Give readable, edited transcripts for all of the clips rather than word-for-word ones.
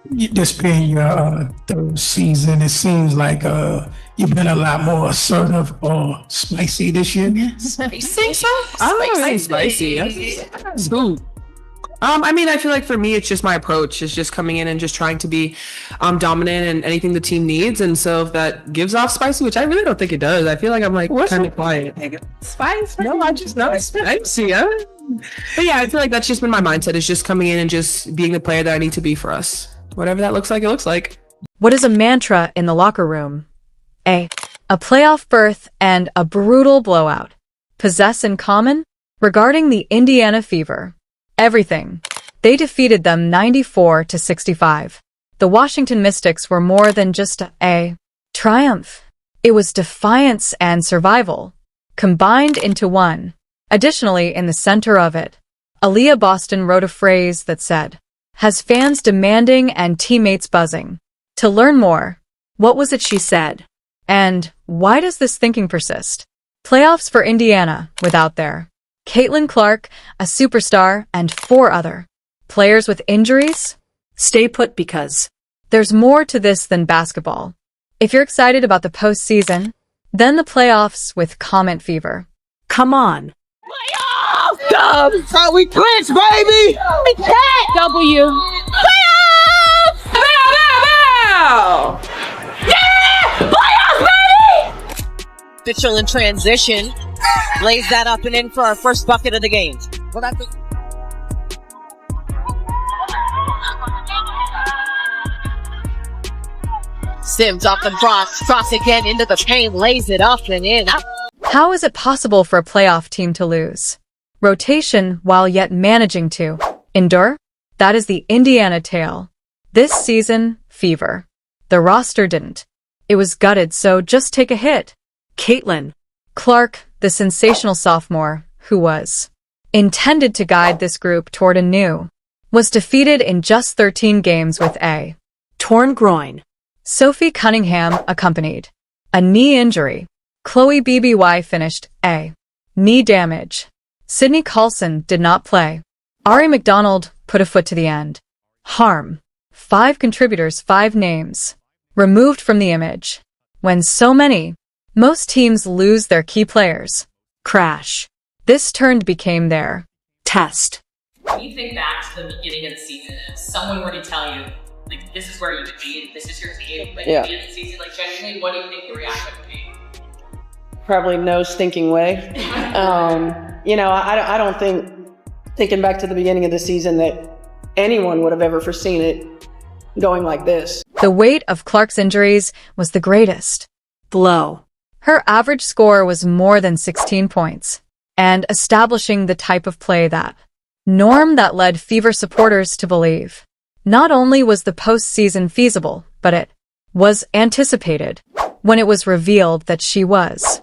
This being your third season, it seems like you've been a lot more assertive or spicy this year. Spicy? So? I'm not really spicy. That's good. I mean, I feel like for me, it's just my approach. It's just coming in and just trying to be dominant in anything the team needs. And so if that gives off spicy, which I really don't think it does, I feel like I'm like kind of quiet. Spice? No, I just not spicy. But yeah, I feel like that's just been my mindset, is just coming in and just being the player that I need to be for us. Whatever that looks like, it looks like. What is a mantra in the locker room? A playoff berth and a brutal blowout. Possess in common? Regarding the Indiana Fever. Everything. They defeated them 94-65. The Washington Mystics were more than just a triumph. It was defiance and survival, combined into one. Additionally, in the center of it, Aliyah Boston wrote a phrase that said, "Has fans demanding and teammates buzzing." To learn more, what was it she said? And why does this thinking persist? Playoffs for Indiana without their Caitlin Clark, a superstar, and 4 other players with injuries? Stay put, because there's more to this than basketball. If you're excited about the postseason, then the playoffs with comment fever. Come on. Dub! That's how we clinch, baby! We can't! W. Playoffs! Bow! Yeah! Playoffs, baby! Official in transition. Lays that up and in for our first bucket of the game. Well, that's Sims off the cross again into the paint, lays it up and in. How is it possible for a playoff team to lose? Rotation while yet managing to endure? That is the Indiana tale. This season, fever. The roster didn't. It was gutted, so just take a hit. Caitlin Clark, the sensational sophomore, who was intended to guide this group toward a new, was defeated in just 13 games with a torn groin. Sophie Cunningham accompanied a knee injury. Chloe BBY finished a knee damage. Sydney Carlson did not play. Ari McDonald put a foot to the end. Harm. 5 contributors, 5 names removed from the image. When so many, most teams lose their key players. Crash. This turned became their test. When you think back to the beginning of the season, if someone were to tell you, like, this is where you would be, and this is your team, like, at the end of the season, like, genuinely, what do you think the reaction would be? Probably no stinking way. I don't think, thinking back to the beginning of the season, that anyone would have ever foreseen it going like this. The weight of Clark's injuries was the greatest blow. Her average score was more than 16 points, and establishing the type of play that led Fever supporters to believe. Not only was the postseason feasible, but it was anticipated. When it was revealed that she was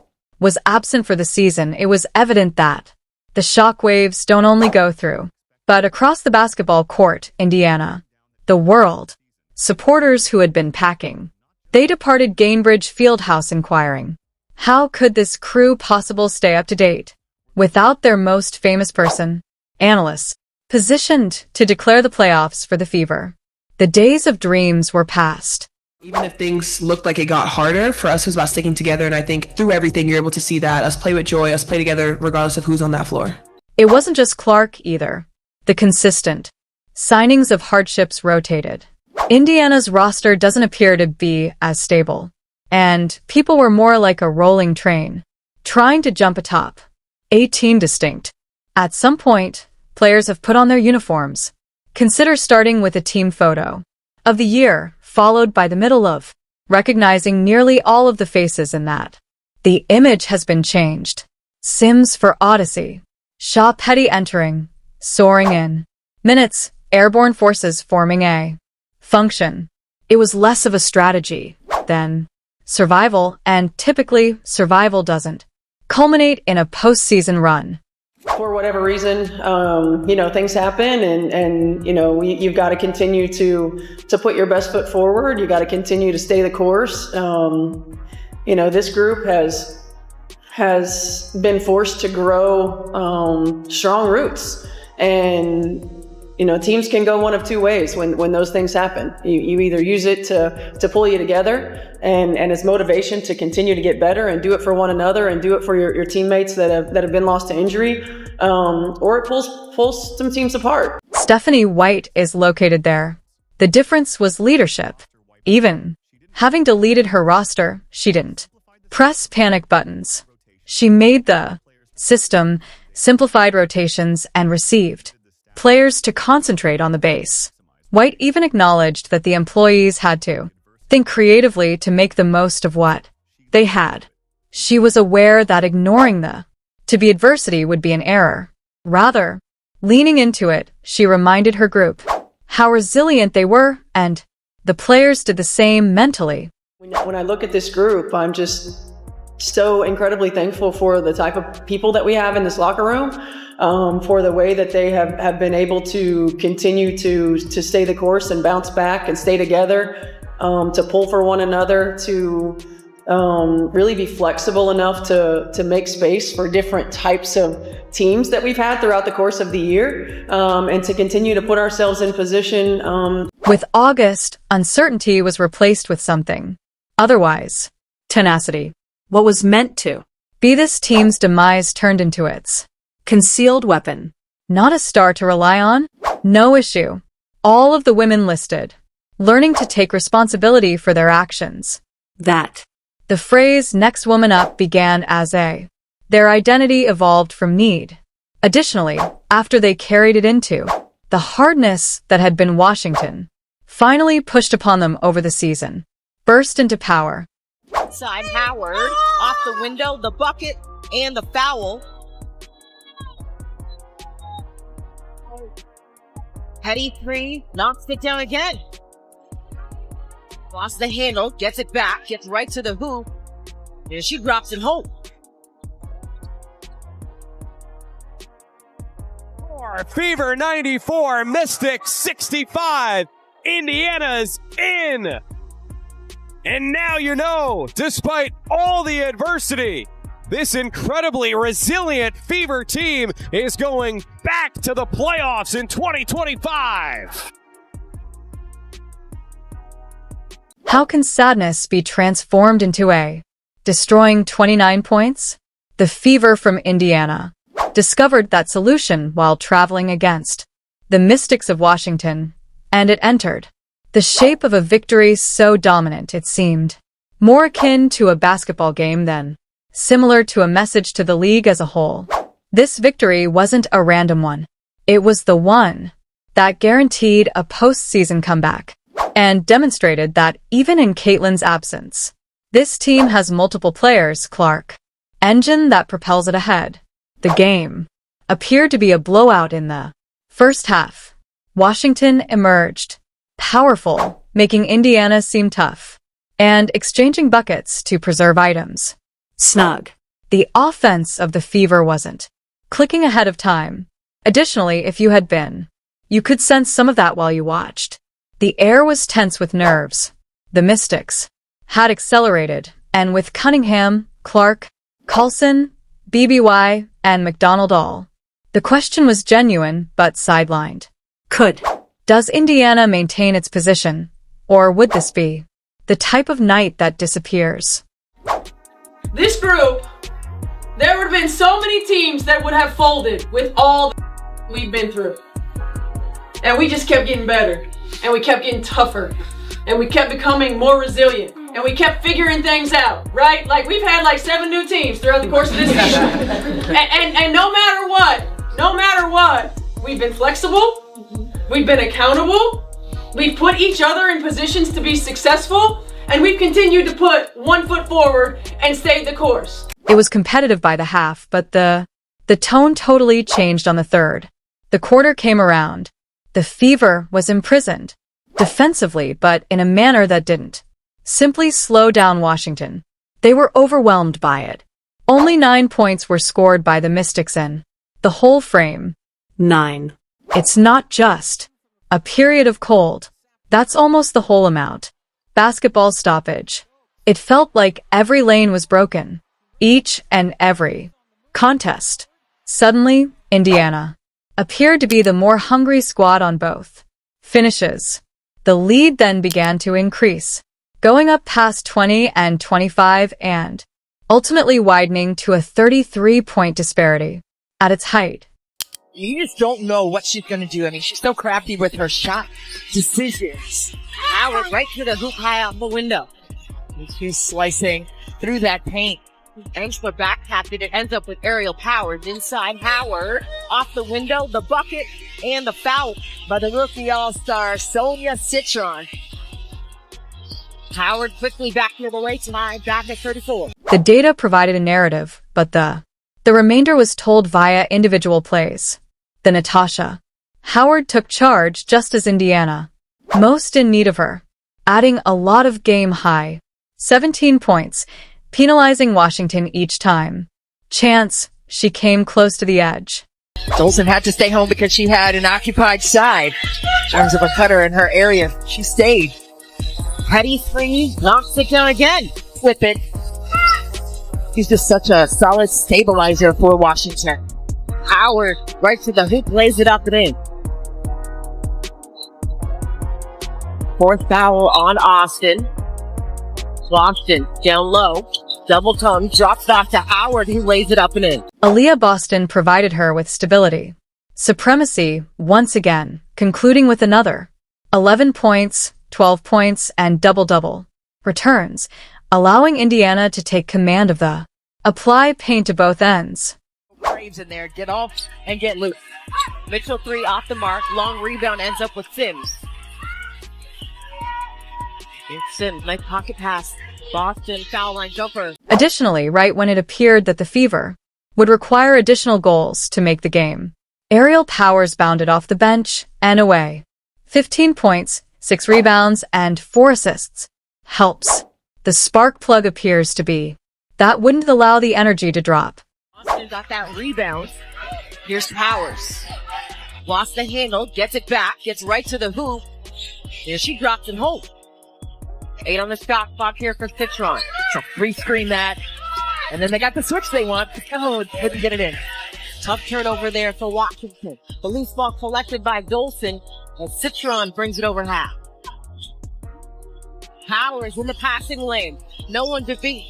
absent for the season, it was evident that the shockwaves don't only go through, but across the basketball court, Indiana, the world, supporters who had been packing. They departed Gainbridge Fieldhouse inquiring, how could this crew possibly stay up to date without their most famous person? Analysts positioned to declare the playoffs for the Fever. The days of dreams were past. Even if things looked like it got harder, for us it was about sticking together, and I think through everything you're able to see that, us play with joy, us play together regardless of who's on that floor. It wasn't just Clark either. The consistent signings of hardships rotated. Indiana's roster doesn't appear to be as stable, and people were more like a rolling train, trying to jump atop 18 distinct. At some point, players have put on their uniforms. Consider starting with a team photo of the year, followed by the middle of, recognizing nearly all of the faces in that. The image has been changed. Sims for Odyssey. Shaw Petty entering, soaring in. Minutes, airborne forces forming a function. It was less of a strategy than survival, and typically survival doesn't culminate in a postseason run. For whatever reason, things happen, and you've got to continue to put your best foot forward. You got to continue to stay the course. This group has been forced to grow strong roots, and teams can go one of two ways when those things happen. You either use it to pull you together and as motivation to continue to get better and do it for one another and do it for your teammates that have been lost to injury, or it pulls some teams apart. Stephanie White is located there. The difference was leadership. Even having deleted her roster, she didn't press panic buttons. She made the system, simplified rotations, and received players to concentrate on the base. White even acknowledged that the employees had to think creatively to make the most of what they had. She was aware that ignoring the to-be adversity would be an error. Rather, leaning into it, she reminded her group how resilient they were, and the players did the same mentally. When I look at this group, I'm just so incredibly thankful for the type of people that we have in this locker room, for the way that they have been able to continue to stay the course and bounce back and stay together, to pull for one another, to really be flexible enough to make space for different types of teams that we've had throughout the course of the year, and to continue to put ourselves in position. With August, uncertainty was replaced with something. Otherwise, tenacity. What was meant to be this team's demise turned into its concealed weapon. Not a star to rely on? No issue. All of the women listed, learning to take responsibility for their actions. That the phrase "next woman up" began as their identity evolved from need. Additionally, after they carried it into the hardness that had been Washington, finally pushed upon them over the season, burst into power. Side Howard, off the window, the bucket, and the foul. Heady three, knocks it down again. Lost the handle, gets it back, gets right to the hoop, and she drops it home. Fever 94, Mystics 65. Indiana's in. And now you know, despite all the adversity, this incredibly resilient Fever team is going back to the playoffs in 2025. How can sadness be transformed into destroying 29 points? The Fever from Indiana discovered that solution while traveling against the Mystics of Washington, and it entered the shape of a victory so dominant it seemed more akin to a basketball game than similar to a message to the league as a whole. This victory wasn't a random one. It was the one that guaranteed a postseason comeback and demonstrated that even in Caitlin's absence, this team has multiple players. Clark, engine that propels it ahead. The game appeared to be a blowout in the first half. Washington emerged powerful, making Indiana seem tough, and exchanging buckets to preserve items. Snug. The offense of the Fever wasn't clicking ahead of time. Additionally, if you had been, you could sense some of that while you watched. The air was tense with nerves. The Mystics had accelerated, and with Cunningham, Clark, Coulson, BBY, and McDonald all, the question was genuine but sidelined. Does Indiana maintain its position, or would this be the type of night that disappears? This group, there would have been so many teams that would have folded with all we've been through. And we just kept getting better, and we kept getting tougher, and we kept becoming more resilient, and we kept figuring things out, right? Like we've had like 7 new teams throughout the course of this season. and no matter what, we've been flexible. We've been accountable, we've put each other in positions to be successful, and we've continued to put one foot forward and stayed the course. It was competitive by the half, but the tone totally changed on the third. The quarter came around. The Fever was imprisoned, defensively, but in a manner that didn't simply slow down Washington. They were overwhelmed by it. Only 9 points were scored by the Mystics in the whole frame. 9. It's not just a period of cold. That's almost the whole amount. Basketball stoppage. It felt like every lane was broken. Each and every contest. Suddenly, Indiana appeared to be the more hungry squad on both finishes. The lead then began to increase, going up past 20 and 25 and ultimately widening to a 33-point disparity. At its height, you just don't know what she's going to do. I mean, she's so crafty with her shot decisions. Howard right to the hoop, high out the window. And she's slicing through that paint. Thanks for back tapped it. It ends up with aerial Powers inside. Howard off the window, the bucket, and the foul by the rookie all-star Sonia Citron. Howard quickly back the other way tonight, back at 34. The data provided a narrative, but the remainder was told via individual plays. The Natasha Howard took charge just as Indiana, most in need of her, adding a lot of game-high 17 points, penalizing Washington each time. Chance, she came close to the edge. Dolson had to stay home because she had an occupied side. In terms of a cutter in her area, she stayed. Petty three, knocks it down again. Flip it. He's just such a solid stabilizer for Washington. Howard right to the hoop, lays it up and in. Fourth foul on Austin. Boston down low. Double tongue, drops back to Howard, who lays it up and in. Aliyah Boston provided her with stability. Supremacy, once again, concluding with another 11 points, 12 points, and double-double returns, allowing Indiana to take command of the apply paint to both ends. Braves in there, get off and get loose. Mitchell three off the mark, long rebound ends up with Sims. It's Sims, nice pocket pass. Boston foul line jumper. Additionally, right when it appeared that the Fever would require additional goals to make the game, Aerial Powers bounded off the bench and away. 15 points, 6 rebounds, and 4 assists. Helps. The spark plug appears to be. That wouldn't allow the energy to drop. Boston got that rebound. Here's Powers. Lost the handle, gets it back, gets right to the hoop. There she drops it home. 8 on the shot clock here for Citron. So free screen that. And then they got the switch they want. Oh, couldn't get it in. Tough turnover there for Washington. The loose ball collected by Dolson. And Citron brings it over half. Powers in the passing lane. No one to beat.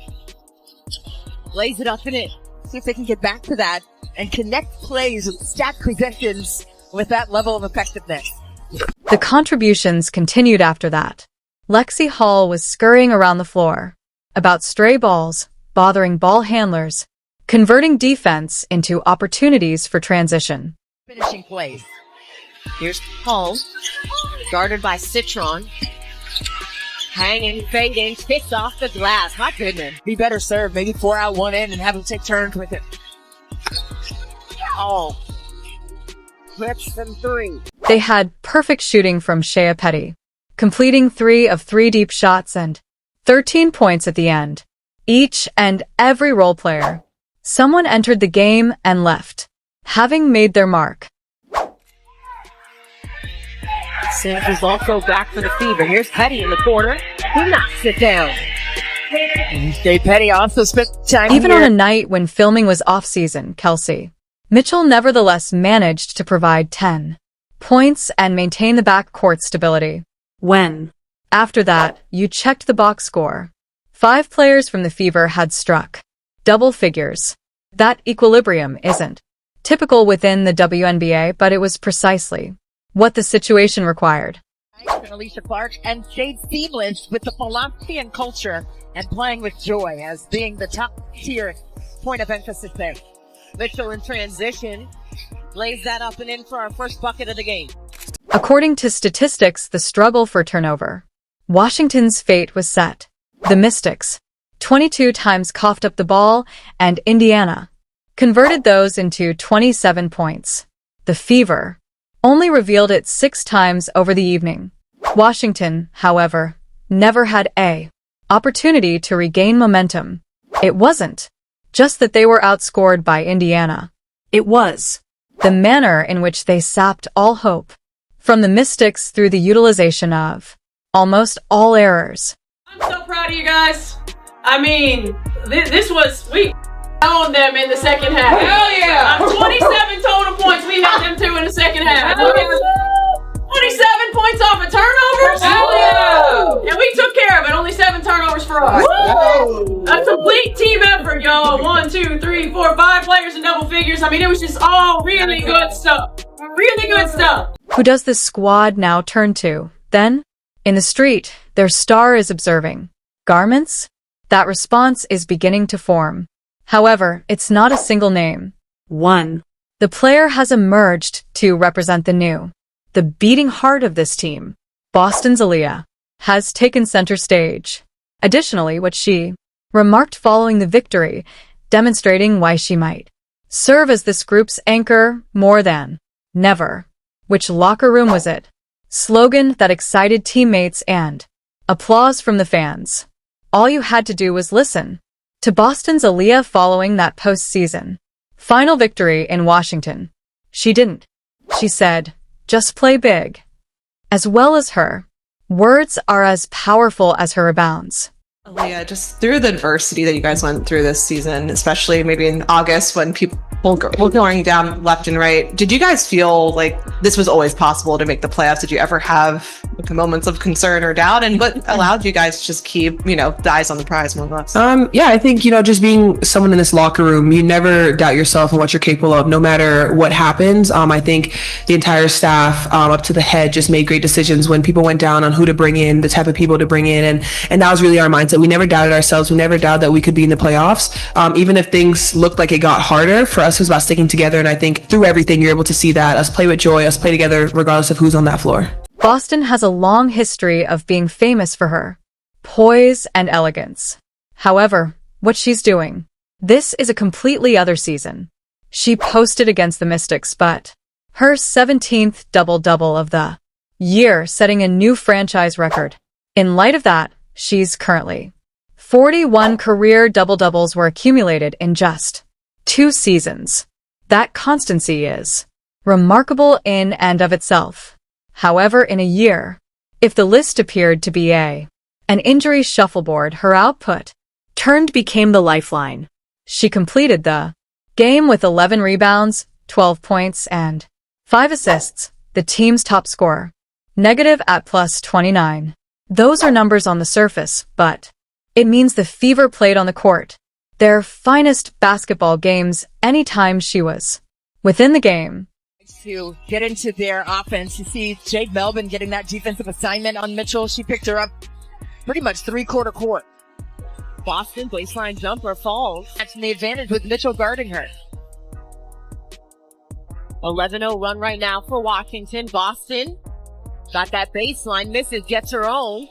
Lays it up and in. See if they can get back to that and connect plays and stack possessions with that level of effectiveness. The contributions continued after that. Lexi Hall was scurrying around the floor, about stray balls, bothering ball handlers, converting defense into opportunities for transition. Finishing plays. Here's Hall, guarded by Citron. Hanging, fading, kicks off the glass. My goodness. Be better served. Maybe 4 out, 1 in, and have him take turns with it. Oh. Clips and 3. They had perfect shooting from Shea Petty, completing 3 of 3 deep shots and 13 points at the end. Each and every role player. Someone entered the game and left, having made their mark. Sims is also back for the Fever. Here's Petty in the corner. He knocks it down. And Shea Petty also spent time Even here. on a night when filming was off-season, Kelsey Mitchell nevertheless managed to provide 10 points and maintain the backcourt stability. When? After that, you checked the box score. 5 players from the Fever had struck double figures. That equilibrium isn't typical within the WNBA, but it was precisely what the situation required. Alicia Clark and Jade Seamless with the philosophy and culture and playing with joy as being the top tier point of emphasis there. Mitchell in transition lays that up and in for our first bucket of the game. According to statistics, the struggle for turnover, Washington's fate was set. The Mystics 22 times coughed up the ball, and Indiana converted those into 27 points. The Fever only revealed it 6 times over the evening. Washington, however, never had an opportunity to regain momentum. It wasn't just that they were outscored by Indiana. It was the manner in which they sapped all hope from the Mystics through the utilization of almost all errors. I'm so proud of you guys. I mean, this was sweet. owned them in the second half. Hell yeah! 27 total points we had them to in the second half. 27 points off of turnovers. Hell yeah! And we took care of it. Only 7 turnovers for us. A complete team effort, y'all. 1, 2, 3, 4, 5 players in double figures. I mean, it was just all really good stuff. Really good stuff. Who does this squad now turn to? Then, in the street, their star is observing. Garments? That response is beginning to form. However, it's not a single name. 1. The player has emerged to represent the new. The beating heart of this team, Boston's Aliyah, has taken center stage. Additionally, what she remarked following the victory, demonstrating why she might serve as this group's anchor more than never. Which locker room was it? Slogan that excited teammates and applause from the fans. All you had to do was listen to Boston's Aliyah following that postseason final victory in Washington. She didn't. She said, just play big. As well as her, words are as powerful as her rebounds. Aliyah, just through the adversity that you guys went through this season, especially maybe in August when people were going down left and right, did you guys feel like this was always possible to make the playoffs? Did you ever have moments of concern or doubt? And what allowed you guys to just keep, the eyes on the prize more or less? Yeah, I think, just being someone in this locker room, you never doubt yourself and what you're capable of, no matter what happens. I think the entire staff, up to the head, just made great decisions when people went down on who to bring in, the type of people to bring in. And that was really our mindset. We never doubted ourselves. We never doubted that we could be in the playoffs. Even if things looked like it got harder, for us, it was about sticking together. And I think through everything, you're able to see that, us play with joy, us play together, regardless of who's on that floor. Boston has a long history of being famous for her poise and elegance. However, what she's doing, this is a completely other season. She posted against the Mystics, but her 17th double-double of the year, setting a new franchise record. In light of that, she's currently 41 career double-doubles were accumulated in just 2 seasons. That constancy is remarkable in and of itself. However, in a year, if the list appeared to be an injury shuffleboard, her output became the lifeline. She completed the game with 11 rebounds, 12 points, and 5 assists, the team's top scorer. Negative at plus 29. Those are numbers on the surface, but it means the Fever played on the court their finest basketball games anytime she was within the game. To get into their offense, you see Jade Melvin getting that defensive assignment on Mitchell. She picked her up pretty much 3/4 court. Boston baseline jumper falls. That's the advantage with Mitchell guarding her. 11-0 run right now for Washington. Boston got that baseline, misses, gets her own,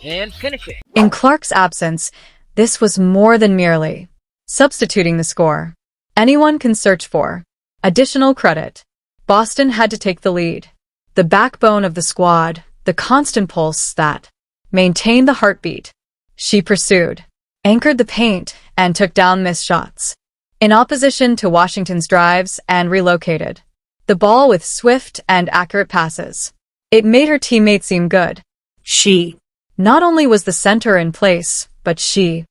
and finishes. In Clark's absence, this was more than merely substituting the score. Anyone can search for additional credit. Boston had to take the lead. The backbone of the squad, the constant pulse that maintained the heartbeat. She pursued, anchored the paint, and took down missed shots. In opposition to Washington's drives and relocated the ball with swift and accurate passes. It made her teammates seem good. She not only was the center in place, but she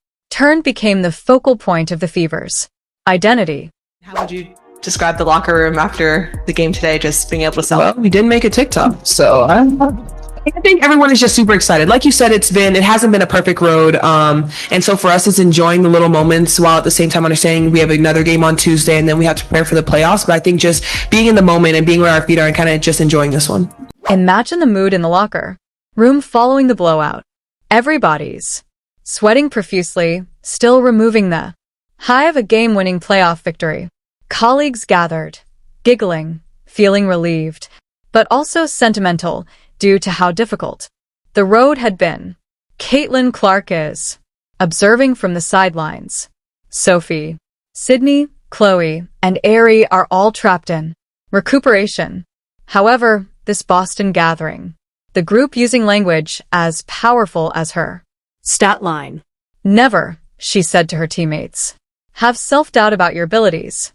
became the focal point of the Fever's identity. How would you describe the locker room after the game today, just being able to sell? Well, we didn't make a TikTok, so I think everyone is just super excited. Like you said, it hasn't been a perfect road. And so for us, it's enjoying the little moments while at the same time understanding we have another game on Tuesday and then we have to prepare for the playoffs. But I think just being in the moment and being where our feet are and kind of just enjoying this one. Imagine the mood in the locker room following the blowout. Everybody's sweating profusely, still removing the high of a game-winning playoff victory. Colleagues gathered, giggling, feeling relieved, but also sentimental due to how difficult the road had been. Caitlin Clark is observing from the sidelines. Sophie, Sydney, Chloe, and Ari are all trapped in recuperation. However, this Boston gathering, the group using language as powerful as her stat line. Never, she said to her teammates, have self-doubt about your abilities.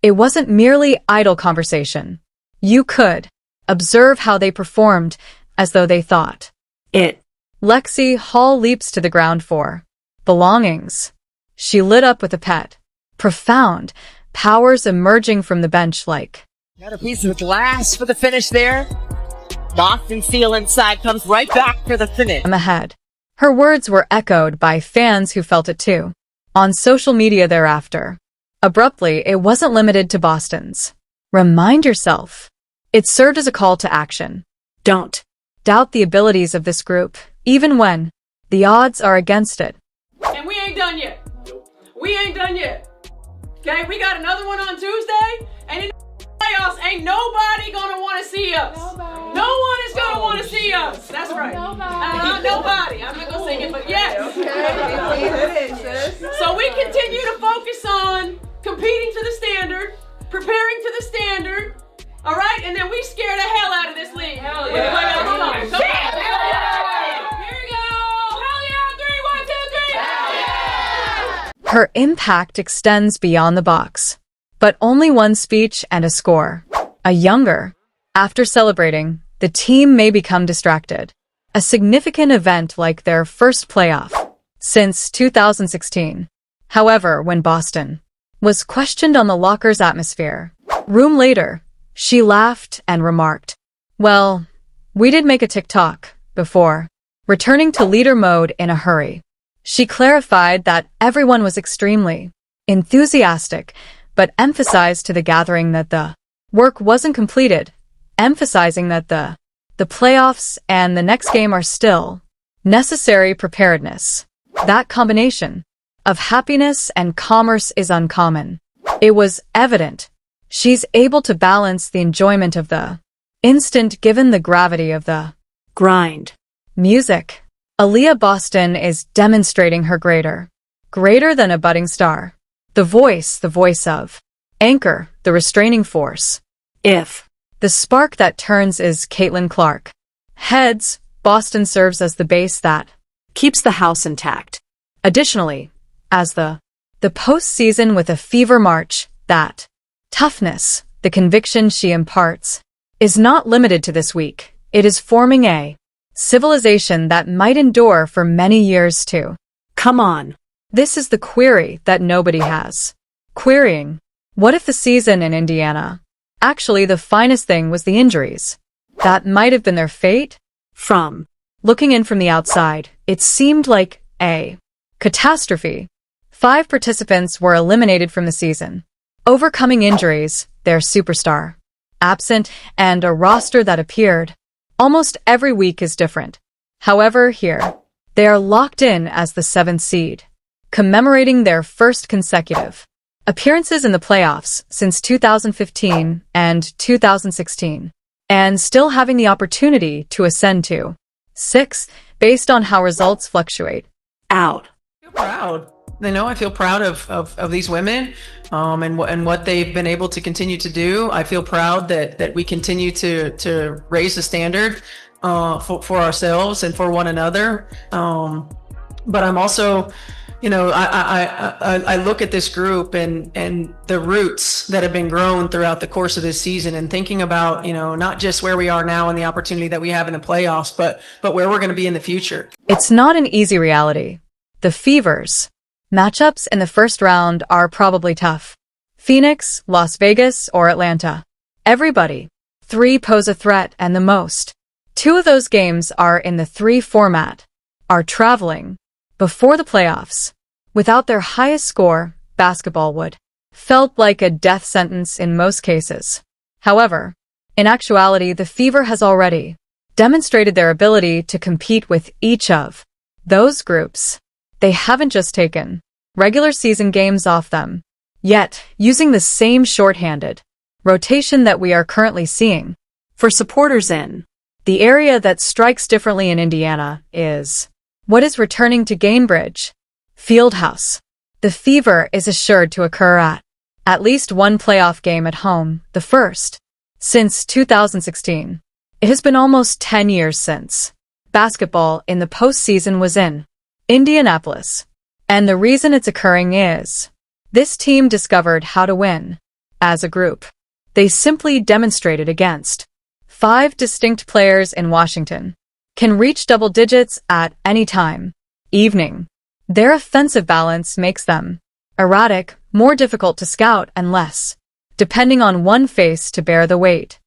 It wasn't merely idle conversation. You could observe how they performed as though they thought it. Lexi Hall leaps to the ground for belongings. She lit up with a pet. Profound, powers emerging from the bench like. Got a piece of glass for the finish there. Boston seal inside, comes right back for the finish. I'm ahead. Her words were echoed by fans who felt it too. On social media thereafter. Abruptly, it wasn't limited to Boston's. Remind yourself. It served as a call to action. Don't doubt the abilities of this group, even when the odds are against it. And we ain't done yet. We ain't done yet. Okay, we got another one on Tuesday, and in the playoffs, ain't nobody gonna want to see us. Nobody. No one is gonna want to see us. That's right. Nobody. I'm not gonna sing it, but yes. Okay. So we continue to focus on competing to the standard, preparing to the standard. All right, and then we scare the hell out of this league. Hell yeah. Come on. Here we go. Hell yeah. 3, 1, 2, 3. Hell yeah. Her impact extends beyond the box. But only one speech and a score. A younger. After celebrating, the team may become distracted. A significant event like their first playoff since 2016. However, when Boston was questioned on the locker's atmosphere, room later, she laughed and remarked, "Well, we did make a TikTok before." Returning to leader mode in a hurry. She clarified that everyone was extremely enthusiastic, but emphasized to the gathering that the work wasn't completed, emphasizing that the playoffs and the next game are still necessary preparedness. That combination of happiness and commerce is uncommon. It was evident she's able to balance the enjoyment of the instant given the gravity of the grind. Music. Aliyah Boston is demonstrating her greater than a budding star. The voice of anchor, the restraining force. If the spark that turns is Caitlin Clark. Heads, Boston serves as the base that keeps the house intact. Additionally, as the postseason with a fever march, that toughness, the conviction she imparts, is not limited to this week. It is forming a civilization that might endure for many years too. Come on. This is the query that nobody has. Querying. What if the season in Indiana? Actually, the finest thing was the injuries. That might have been their fate? From looking in from the outside, it seemed like a catastrophe. 5 participants were eliminated from the season. Overcoming injuries, their superstar absent, and a roster that appeared almost every week is different. However, here, they are locked in as the 7th seed, commemorating their first consecutive appearances in the playoffs since 2015 and 2016, and still having the opportunity to ascend to 6 based on how results fluctuate. Out. I feel proud. I feel proud of these women and what they've been able to continue to do. I feel proud that we continue to raise the standard for ourselves and for one another. But I'm also, I look at this group and the roots that have been grown throughout the course of this season, and thinking about, not just where we are now and the opportunity that we have in the playoffs, but where we're going to be in the future. It's not an easy reality. The Fevers. Matchups in the first round are probably tough. Phoenix, Las Vegas, or Atlanta. Everybody. 3 pose a threat, and the most. 2 of those games are in the 3 format. Are traveling. Before the playoffs. Without their highest score, basketball would felt like a death sentence in most cases. However, in actuality, the Fever has already demonstrated their ability to compete with each of those groups. They haven't just taken regular season games off them, yet using the same shorthanded rotation that we are currently seeing. For supporters in the area that strikes differently in Indiana is what is returning to Gainbridge Fieldhouse. The Fever is assured to occur at least one playoff game at home, the first since 2016. It has been almost 10 years since basketball in the postseason was in Indianapolis. And the reason it's occurring is this team discovered how to win as a group. They simply demonstrated against 5 distinct players in Washington, can reach double digits at any time, evening, Their offensive balance makes them erratic, more difficult to scout, and less depending on one face to bear the weight.